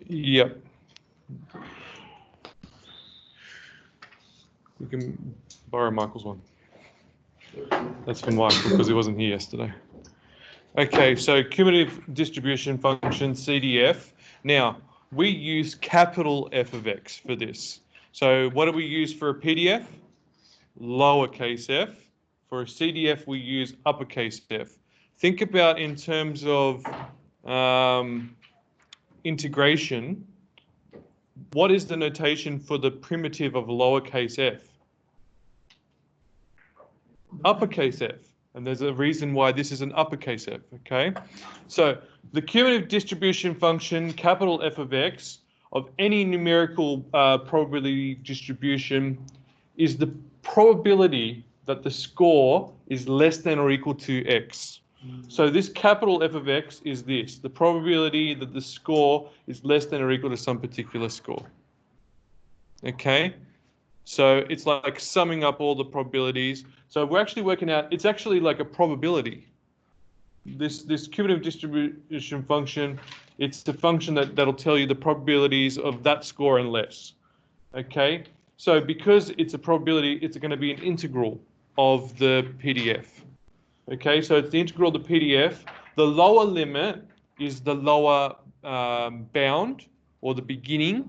Yep. We can borrow Michael's one. That's for Michael because he wasn't here yesterday. Okay, so cumulative distribution function, CDF. Now, we use capital F of X for this. So what do we use for a PDF? Lowercase f. For a CDF, we use uppercase f. Think about in terms of integration. What is the notation for the primitive of lowercase f? Uppercase f. And there's a reason why this is an uppercase f, okay? So the cumulative distribution function, capital F of X, of any numerical probability distribution is the probability that the score is less than or equal to X. So this capital F of X is this, the probability that the score is less than or equal to some particular score. Okay? So it's like summing up all the probabilities. So we're actually working out, it's actually like a probability. This cumulative distribution function, it's the function that'll tell you the probabilities of that score and less. Okay? So because it's a probability, it's going to be an integral of the PDF. Okay, so it's the integral of the PDF. The lower limit is the lower bound or the beginning.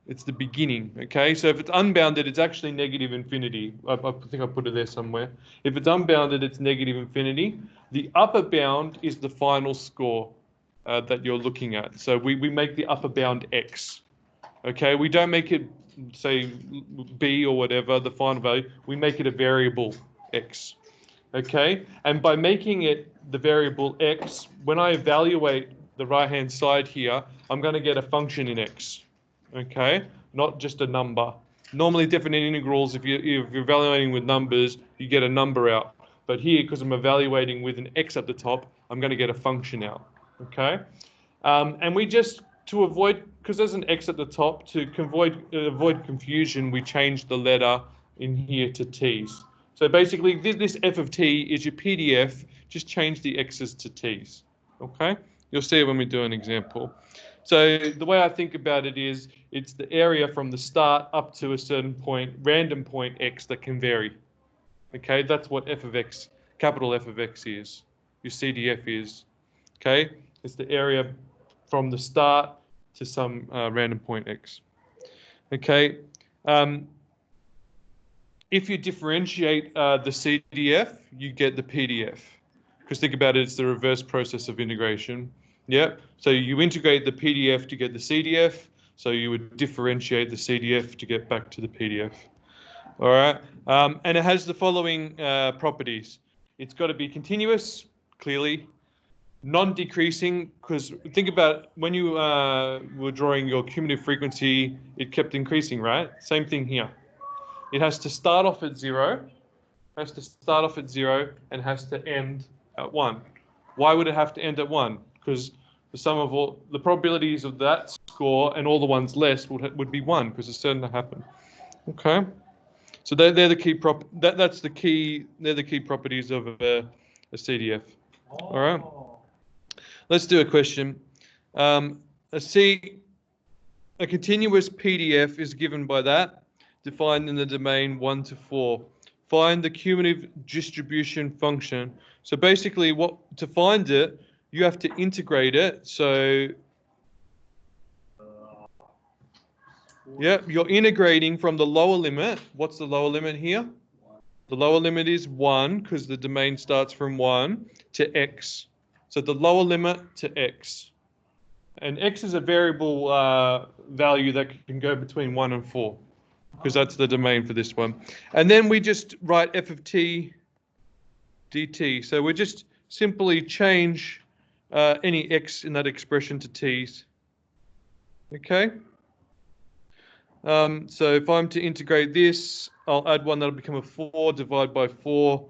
It's the beginning, okay? So if it's unbounded, it's actually negative infinity. I think I put it there somewhere. If it's unbounded, it's negative infinity. The upper bound is the final score that you're looking at. So we make the upper bound X, okay? We don't make it, say, B or whatever, the final value. We make it a variable X, okay? And by making it the variable X, when I evaluate the right-hand side here, I'm going to get a function in X. Okay, not just a number. Normally, definite integrals, if you're evaluating with numbers, you get a number out. But here, because I'm evaluating with an x at the top, I'm going to get a function out. Okay, and we just, to avoid, because there's an x at the top, to avoid confusion, we change the letter in here to t's. So basically, this f of t is your PDF. Just change the x's to t's. Okay, you'll see it when we do an example. So the way I think about it is, it's the area from the start up to a certain point, random point x that can vary. Okay, that's what f of x, capital F of x is. Your CDF is. Okay, it's the area from the start to some random point x. Okay, if you differentiate the CDF, you get the PDF. Because think about it, it's the reverse process of integration. Yeah, so you integrate the PDF to get the CDF, so you would differentiate the CDF to get back to the PDF. All right, and it has the following properties. It's got to be continuous, clearly, non-decreasing, because think about when you were drawing your cumulative frequency, it kept increasing, right? Same thing here. It has to start off at 0, and has to end at 1. Why would it have to end at 1? Because the sum of all the probabilities of that score and all the ones less would be 1, because it's certain to happen. Okay, so they're the key that's the key. They're the key properties of a CDF. All right, let's do a question. A continuous PDF is given by that, defined in the domain 1 to 4. Find the cumulative distribution function. So basically, to find it, you have to integrate it. So, yeah, you're integrating from the lower limit. What's the lower limit here? The lower limit is 1, because the domain starts from 1 to x. So the lower limit to x. And x is a variable value that can go between 1 and 4, because that's the domain for this one. And then we just write f of t dt. So we just simply change any x in that expression to t's. Okay? So if I'm to integrate this, I'll add 1, that'll become a 4, divide by 4.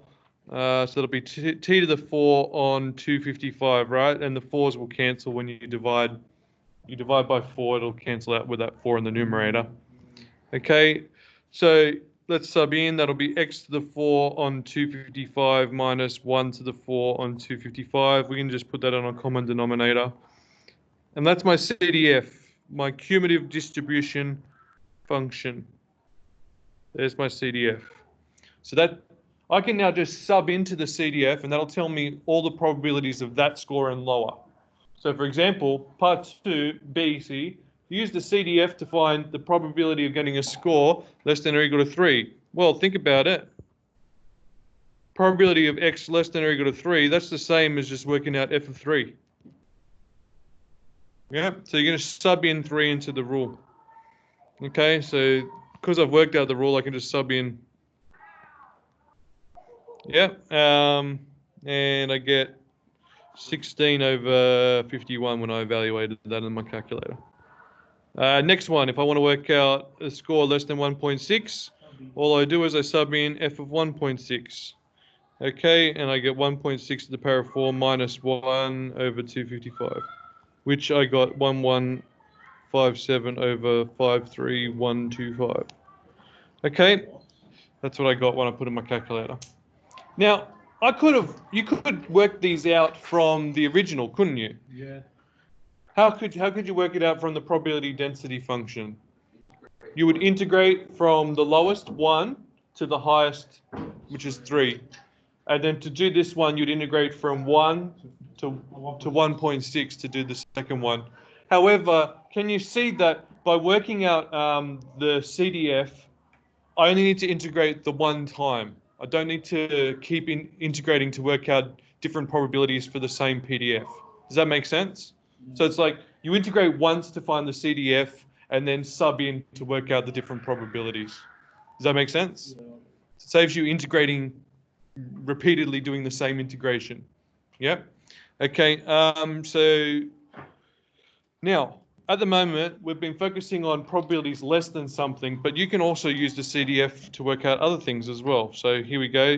So it'll be t to the 4 on 255, right? And the 4s will cancel when you divide. You divide by 4, it'll cancel out with that 4 in the numerator. Okay, so let's sub in, that'll be x to the 4 on 255 minus 1 to the 4 on 255. We can just put that on a common denominator. And that's my CDF, my cumulative distribution function. There's my CDF. So that I can now just sub into the CDF and that'll tell me all the probabilities of that score and lower. So for example, part 2, B, C, use the CDF to find the probability of getting a score less than or equal to 3. Well, think about it. Probability of x less than or equal to 3, that's the same as just working out f of 3. Yeah, so you're going to sub in 3 into the rule. Okay, so because I've worked out the rule, I can just sub in. Yeah, and I get 16 over 51 when I evaluated that in my calculator. Next one, if I want to work out a score less than 1.6, all I do is I sub in f of 1.6. Okay, and I get 1.6 to the power of 4 minus 1 over 255, which I got 1157 over 53125. Okay, that's what I got when I put in my calculator. Now, you could work these out from the original, couldn't you? Yeah. How could you work it out from the probability density function? You would integrate from the lowest 1 to the highest, which is 3. And then to do this one, you'd integrate from 1 to 1.6 to do the second one. However, can you see that by working out the CDF, I only need to integrate the one time. I don't need to keep integrating to work out different probabilities for the same PDF. Does that make sense? So it's like you integrate once to find the CDF and then sub in to work out the different probabilities. Does that make sense? Yeah. It saves you integrating repeatedly, doing the same integration. Yep. Okay. So now, at the moment, we've been focusing on probabilities less than something, but you can also use the CDF to work out other things as well. So here we go.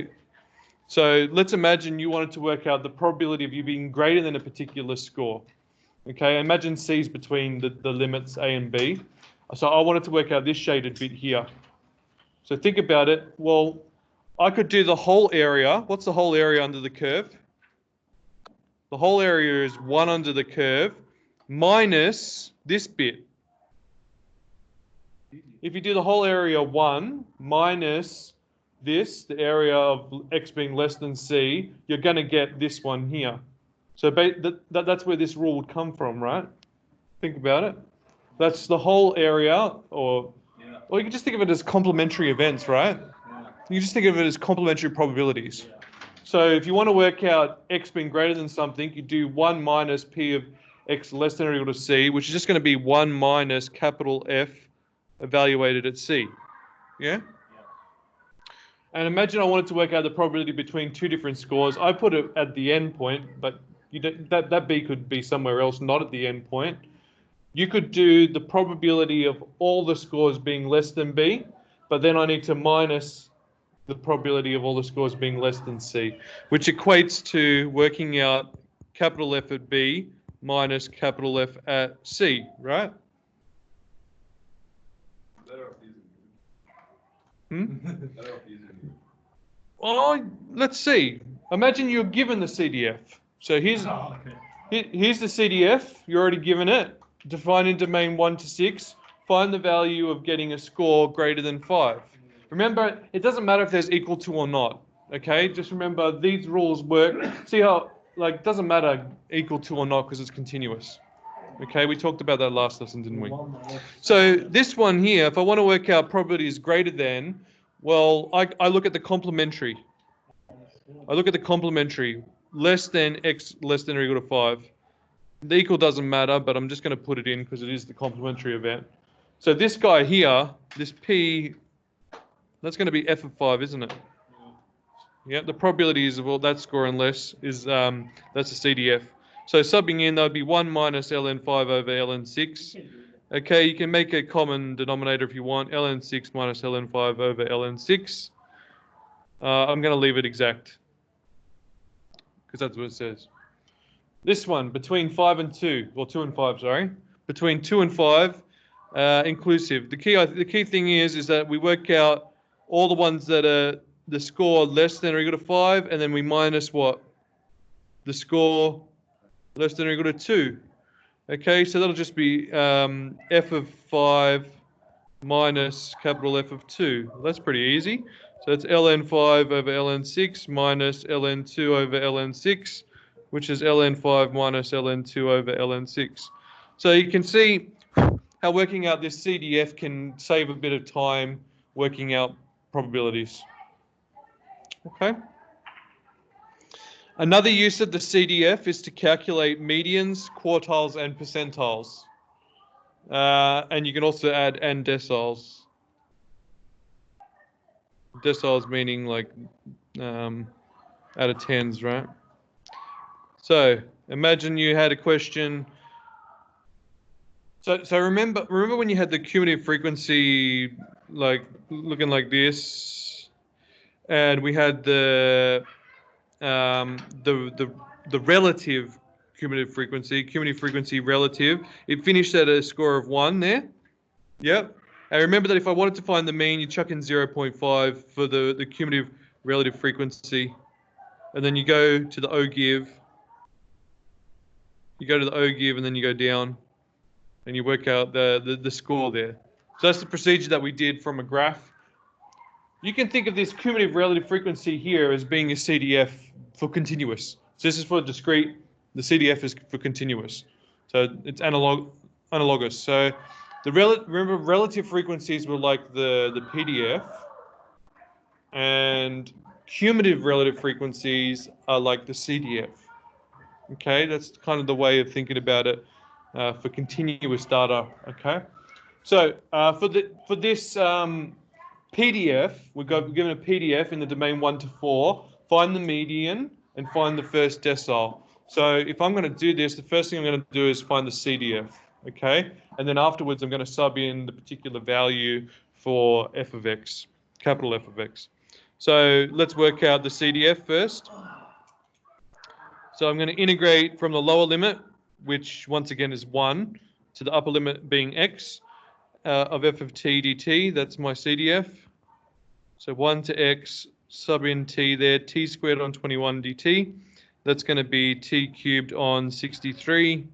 So let's imagine you wanted to work out the probability of you being greater than a particular score. Okay, imagine C is between the limits A and B. So I wanted to work out this shaded bit here. So think about it. Well, I could do the whole area. What's the whole area under the curve? The whole area is 1 under the curve minus this bit. If you do the whole area 1 minus this, the area of x being less than c, you're going to get this one here. So that's where this rule would come from, right? Think about it. That's the whole area, or you can just think of it as complementary events, right? You just think of it as complementary probabilities. So if you want to work out x being greater than something, you do 1 minus p of x less than or equal to c, which is just going to be 1 minus capital F evaluated at c. Yeah? And imagine I wanted to work out the probability between two different scores. I put it at the end point, but that b could be somewhere else, not at the end point. You could do the probability of all the scores being less than b, but then I need to minus the probability of all the scores being less than c, which equates to working out capital F at b minus capital F at c, right? Well, let's see. Imagine you're given the CDF. So here's the CDF. You're already given it. Define in domain 1 to 6. Find the value of getting a score greater than 5. Remember, it doesn't matter if there's equal to or not. Okay, just remember these rules work. See how, like, it doesn't matter equal to or not because it's continuous. Okay, we talked about that last lesson, didn't we? So this one here, if I want to work out probability is greater than, well, I look at the complementary. I look at the complementary, less than x less than or equal to 5. The equal doesn't matter, but I'm just going to put it in because it is the complementary event. So this guy here, this p, that's going to be f of 5, isn't it? Yeah, the probability is, well, that score and less is, that's a CDF. So subbing in, that would be 1 minus ln5 over ln6. Okay, you can make a common denominator if you want, ln6 minus ln5 over ln6. I'm going to leave it exact because that's what it says. This one, between 5 and 2, or 2 and 5, sorry. Between 2 and 5, inclusive. The key thing is that we work out all the ones that are the score less than or equal to 5, and then we minus what? The score less than or equal to 2. Okay, so that'll just be f of 5 minus capital F of 2. That's pretty easy. So it's ln 5 over ln 6 minus ln 2 over ln 6, which is ln 5 minus ln 2 over ln 6. So you can see how working out this CDF can save a bit of time working out probabilities. Okay. Another use of the CDF is to calculate medians, quartiles, and percentiles. And you can also add and deciles. Deciles meaning like out of tens, right? So imagine you had a question. So remember when you had the cumulative frequency like looking like this, and we had the relative cumulative frequency relative. It finished at a score of 1 there. Yep. And remember that if I wanted to find the mean, you chuck in 0.5 for the cumulative relative frequency. And then you go to the O-give. You go to the O-give and then you go down. And you work out the score there. So that's the procedure that we did from a graph. You can think of this cumulative relative frequency here as being a CDF for continuous. So this is for discrete. The CDF is for continuous. So it's analogous. So remember relative frequencies were like the PDF, and cumulative relative frequencies are like the CDF. Okay, that's kind of the way of thinking about it for continuous data. Okay, so for this PDF, we're given a PDF in the domain 1 to 4. Find the median and find the first decile. So if I'm going to do this, the first thing I'm going to do is find the CDF. Okay, and then afterwards I'm going to sub in the particular value for f of x, capital F of x. So let's work out the CDF first. So I'm going to integrate from the lower limit, which once again is 1, to the upper limit being x of f of t dt. That's my CDF. So 1 to x, sub in t there, t squared on 21 dt. That's going to be t cubed on 63,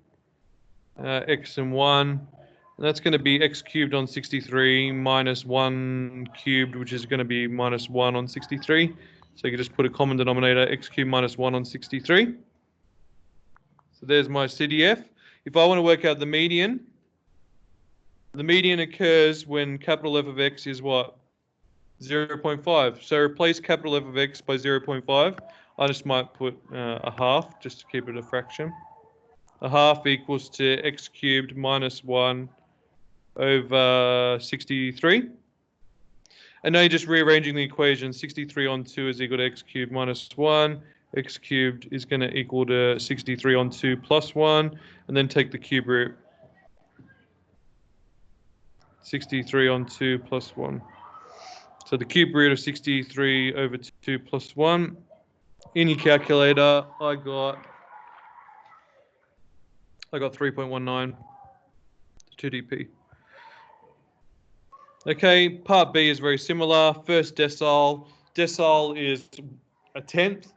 x and 1. And that's going to be x cubed on 63 minus 1 cubed, which is going to be minus 1 on 63. So you can just put a common denominator, x cubed minus 1 on 63. So there's my CDF. If I want to work out the median occurs when capital F of x is what? 0.5. So replace capital F of x by 0.5. I just might put a half just to keep it a fraction. A half equals to x cubed minus 1 over 63. And now you're just rearranging the equation. 63 on 2 is equal to x cubed minus 1. X cubed is going to equal to 63 on 2 plus 1. And then take the cube root. 63 on 2 plus 1. So the cube root of 63 over 2 plus 1. In your calculator, I got 3.19 2dp. Okay, part B is very similar. First decile. Decile is a tenth,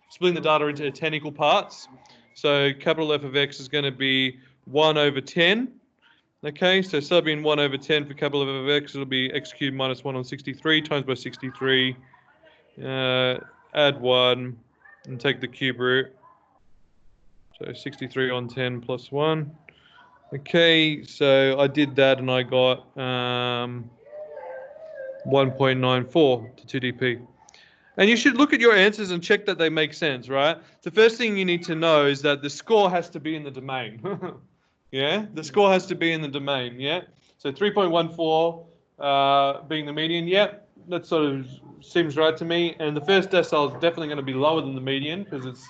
splitting the data into 10 equal parts. So capital F of x is going to be 1 over 10. Okay, so sub in 1 over 10 for capital F of x, it'll be x cubed minus 1 on 63 times by 63. Add 1 and take the cube root. So 63 on 10 plus 1. Okay, so I did that and I got 1.94 to 2dp. And you should look at your answers and check that they make sense, right? The first thing you need to know is that the score has to be in the domain. Yeah, the score has to be in the domain, yeah? So 3.14 being the median, yeah, that sort of seems right to me. And the first decile is definitely going to be lower than the median because it's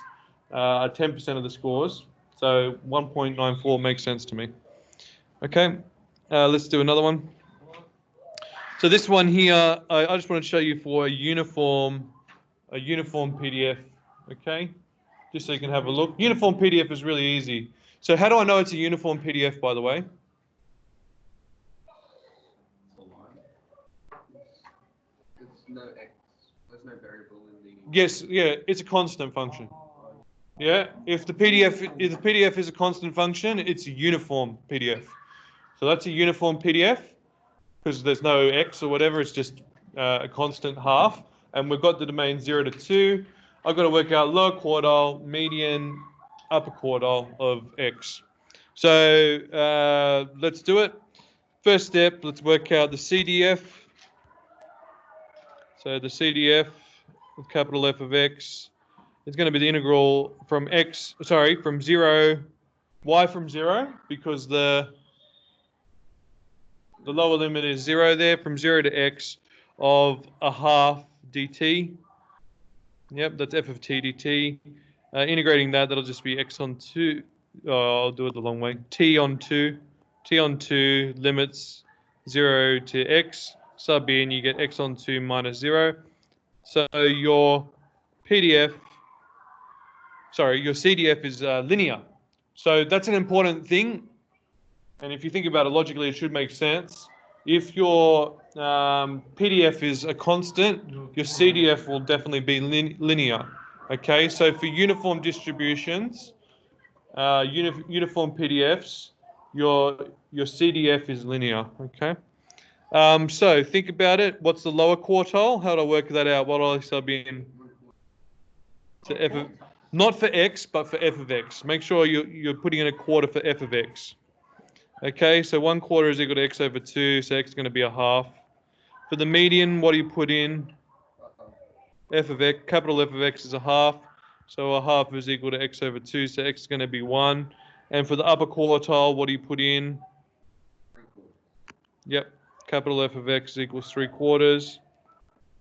10% of the scores. So 1.94 makes sense to me. Okay, let's do another one. So this one here, I just want to show you for a uniform PDF, okay? Just so you can have a look. Uniform PDF is really easy. So how do I know it's a uniform PDF, by the way? no x. There's no variable in the. Yes, yeah, it's a constant function. Yeah, if the PDF is a constant function, it's a uniform PDF. So that's a uniform PDF because there's no x or whatever. It's just a constant half, and we've got the domain 0 to 2. I've got to work out lower quartile, median, upper quartile of x. So let's do it. First step, let's work out the CDF. So the CDF with capital F of x is going to be the integral from from 0, y from 0, because the lower limit is 0 there, from 0 to x of a half dt. Yep, that's f of t dt. Integrating that, that'll just be x on 2. Oh, I'll do it the long way. T on 2. T on 2 limits 0 to x. Sub in, you get x on 2 minus 0. So your CDF is linear. So that's an important thing. And if you think about it logically, it should make sense. If your PDF is a constant, your CDF will definitely be linear. Okay, so for uniform distributions, uniform PDFs, your CDF is linear. Okay. So think about it. What's the lower quartile? How do I work that out? What do I sub in to f of, not for x, but for f of x. Make sure you're putting in a quarter for f of x. Okay, so 1/4 is equal to x over 2, so x is going to be a half. For the median, what do you put in? F of x, capital F of x is a half, so a half is equal to x over 2, so x is going to be 1. And for the upper quartile, what do you put in? Yep, capital F of x equals 3/4.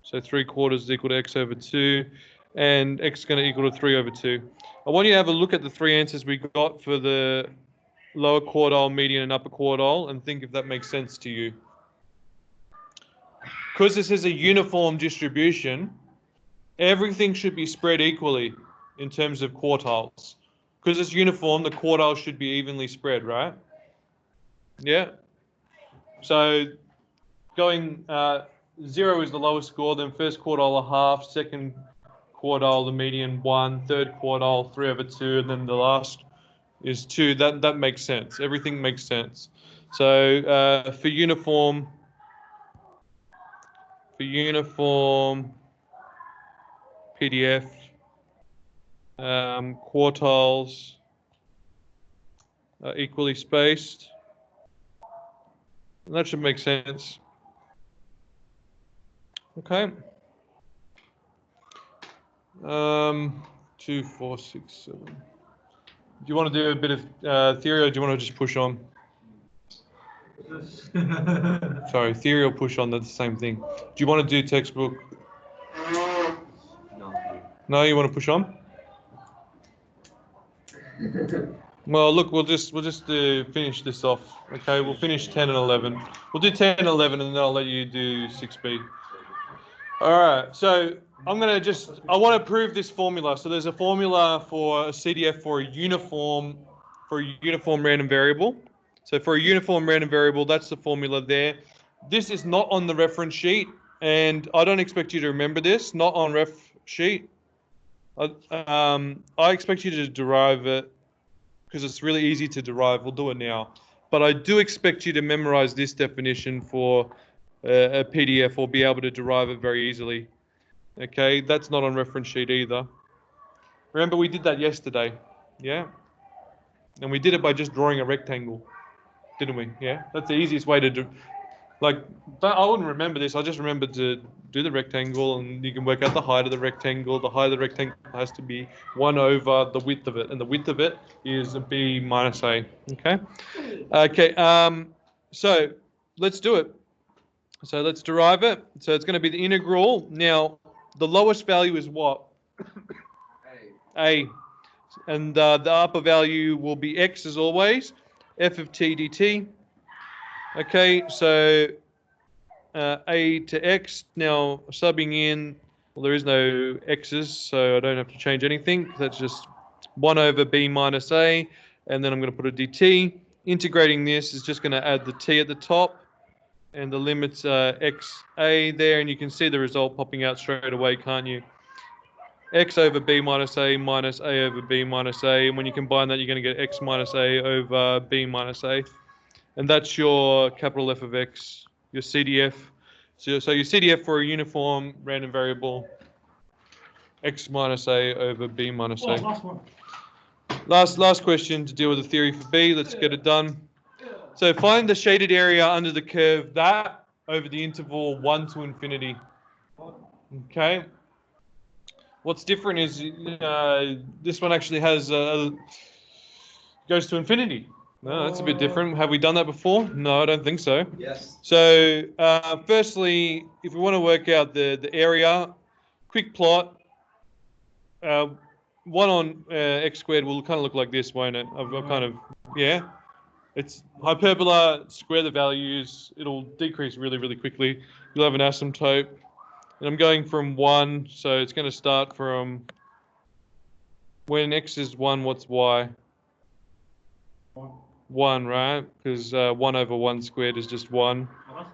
So 3/4 is equal to x over 2, and x is going to equal to 3 over 2. I want you to have a look at the three answers we got for the lower quartile, median, and upper quartile, and think if that makes sense to you. Because this is a uniform distribution, everything should be spread equally in terms of quartiles. Because it's uniform, the quartiles should be evenly spread, right? Yeah. So going 0 is the lowest score, then first quartile a half, second quartile the median 1, third quartile 3 over 2, and then the last is 2. That makes sense. Everything makes sense. So for uniform PDF, quartiles are equally spaced. And that should make sense. Okay. 2, 4, 6, 7. Do you want to do a bit of theory, or do you want to just push on? Sorry, theory or push on, that's the same thing. Do you want to do textbook? No. No, you want to push on? Well, look, we'll just finish this off. Okay, we'll finish 10 and 11. We'll do 10 and 11, and then I'll let you do 6B. All right, so I want to prove this formula. So there's a formula for a CDF for a uniform random variable. So for a uniform random variable, that's the formula there. This is not on the reference sheet, and I don't expect you to remember this. Not on ref sheet. I expect you to derive it because it's really easy to derive. We'll do it now. But I do expect you to memorize this definition for a PDF or be able to derive it very easily. Okay, that's not on reference sheet either. Remember, we did that yesterday. Yeah? And we did it by just drawing a rectangle, didn't we? Yeah? That's the easiest way to do. Like, I wouldn't remember this. I just remembered to do the rectangle, and you can work out the height of the rectangle. The height of the rectangle has to be 1 over the width of it, and the width of it is b minus a. Okay? Okay, so let's do it. So let's derive it. So it's going to be the integral. Now, the lowest value is what? A. And the upper value will be x as always, f of t dt. Okay, so a to x. Now, subbing in, well, there is no x's, so I don't have to change anything. That's just 1 over b minus a, and then I'm going to put a dt. Integrating this is just going to add the t at the top, and the limits are xa there, and you can see the result popping out straight away, can't you? X over b minus a over b minus a, and when you combine that, you're going to get x minus a over b minus a, and that's your capital F of x, your CDF. So your CDF for a uniform random variable, x minus a over b minus a. Last one. Last question to deal with the theory for b. Let's get it done. So find the shaded area under the curve that over the interval 1 to infinity. Okay. What's different is this one actually has goes to infinity. No, that's a bit different. Have we done that before? No, I don't think so. Yes. So firstly, if we want to work out the area, quick plot. 1 on x squared will kind of look like this, won't it? I've kind of, yeah. It's hyperbola, square the values. It'll decrease really, really quickly. You'll have an asymptote. And I'm going from 1, so it's going to start from when x is 1, what's y? 1, right? Because 1 over 1 squared is just 1.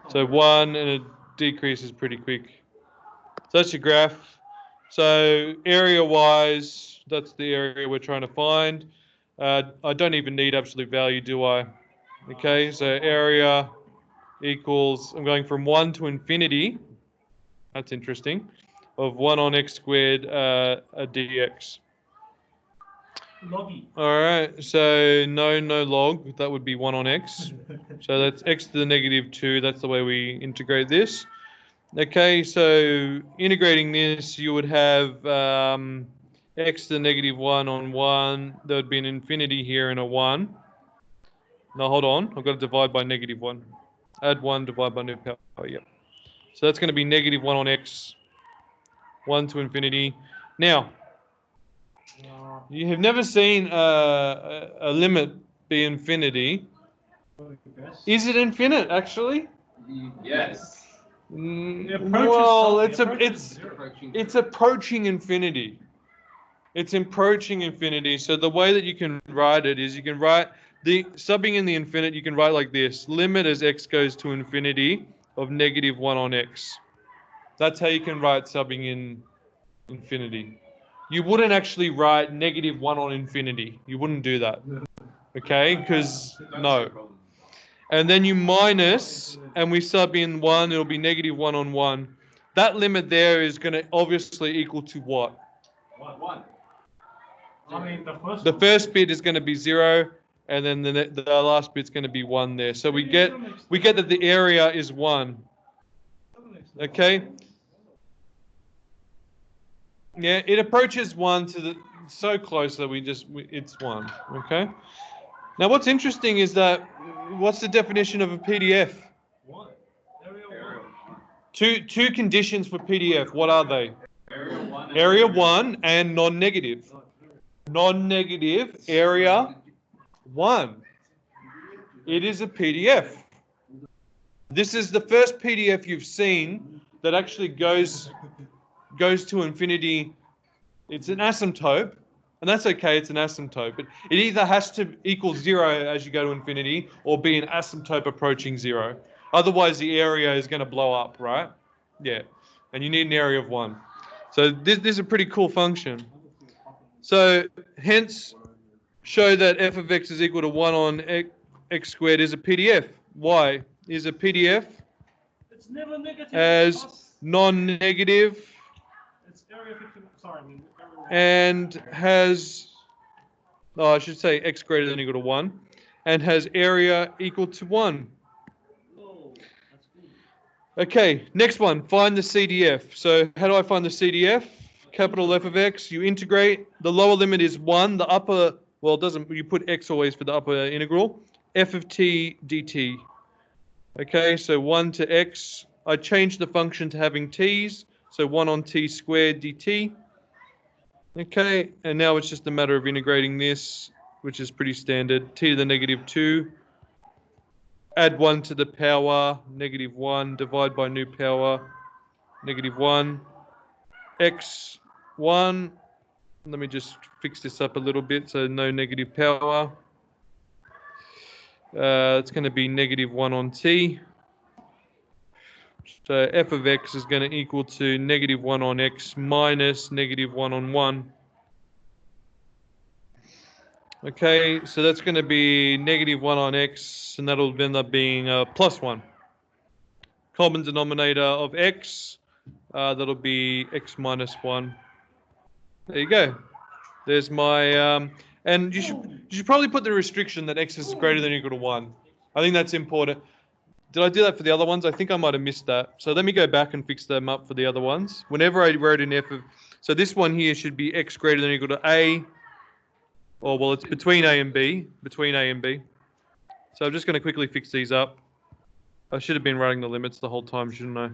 So 1, and it decreases pretty quick. So that's your graph. So area-wise, that's the area we're trying to find. I don't even need absolute value, do I? Okay, so area equals, I'm going from 1 to infinity. That's interesting. Of 1 on x squared a dx. Loggy. All right, so no log. That would be 1 on x. So that's x to the negative 2. That's the way we integrate this. Okay, so integrating this, you would have x to the negative 1 on 1. There would be an infinity here and a 1. Now hold on, I've got to divide by negative 1. Add 1, divide by new power. Oh, yep. So that's going to be negative 1 on x, 1 to infinity. Now, you have never seen a limit be infinity. Is it infinite, actually? Yes. Well, it's approaching infinity. It's approaching infinity. So the way that you can write it is you can write the subbing in the infinite. You can write like this: limit as x goes to infinity of negative 1 on x. That's how you can write subbing in infinity. You wouldn't actually write negative 1 on infinity. You wouldn't do that. Okay? Because no. And then you minus, and we sub in 1, it'll be negative 1 on 1. That limit there is going to obviously equal to what? 1. I mean, the first bit is going to be 0, and then the last bit's going to be 1 there. So we get that the area is 1. Okay? Yeah, it approaches 1 to the so close that it's 1. Okay? Now what's interesting is that what's the definition of a PDF? Two conditions for PDF. What are they? Area 1 and non-negative. Non-negative area 1. It is a PDF. This is the first PDF you've seen that actually goes to infinity. It's an asymptote, and that's okay, it's an asymptote, but it either has to equal 0 as you go to infinity or be an asymptote approaching 0. Otherwise, the area is going to blow up, right? Yeah, and you need an area of 1. So this is a pretty cool function. So hence, show that f of x is equal to 1 on x squared is a PDF. Why? Is a PDF it's never negative as non-negative it's area 50, sorry, and has, I should say x greater than or equal to 1, and has area equal to 1. Oh, that's good. Okay, next one, find the CDF. So how do I find the CDF? Capital F of x, you integrate. The lower limit is 1. The upper, well, it doesn't, you put x always for the upper integral. F of t dt. Okay, so 1 to x. I changed the function to having t's. So 1 on t squared dt. Okay, and now it's just a matter of integrating this, which is pretty standard. T to the negative 2. Add 1 to the power, negative 1. Divide by new power, negative 1. X 1. Let me just fix this up a little bit so no negative power. It's going to be negative 1 on t. So f of x is going to equal to negative 1 on x minus negative 1 on 1. Okay, so that's going to be negative 1 on x, and that'll end up being plus 1. Common denominator of x, that'll be x minus 1. There you go. There's my, and you should probably put the restriction that x is greater than or equal to 1. I think that's important. Did I do that for the other ones? I think I might have missed that. So let me go back and fix them up for the other ones. Whenever I wrote in f of, so this one here should be x greater than or equal to a, or well, it's between a and b, between a and b. So I'm just going to quickly fix these up. I should have been writing the limits the whole time, shouldn't I?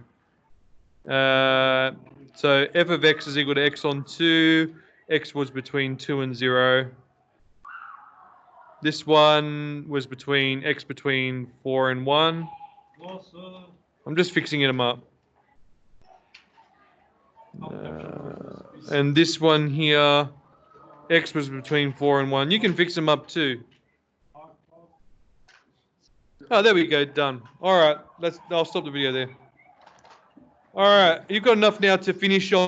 So f of x is equal to x on 2. X was between 2 and 0. This one was between x between 4 and 1. I'm just fixing them up. And this one here, x was between 4 and 1. You can fix them up too. Oh, there we go, done. All right, I'll stop the video there. All right, you've got enough now to finish your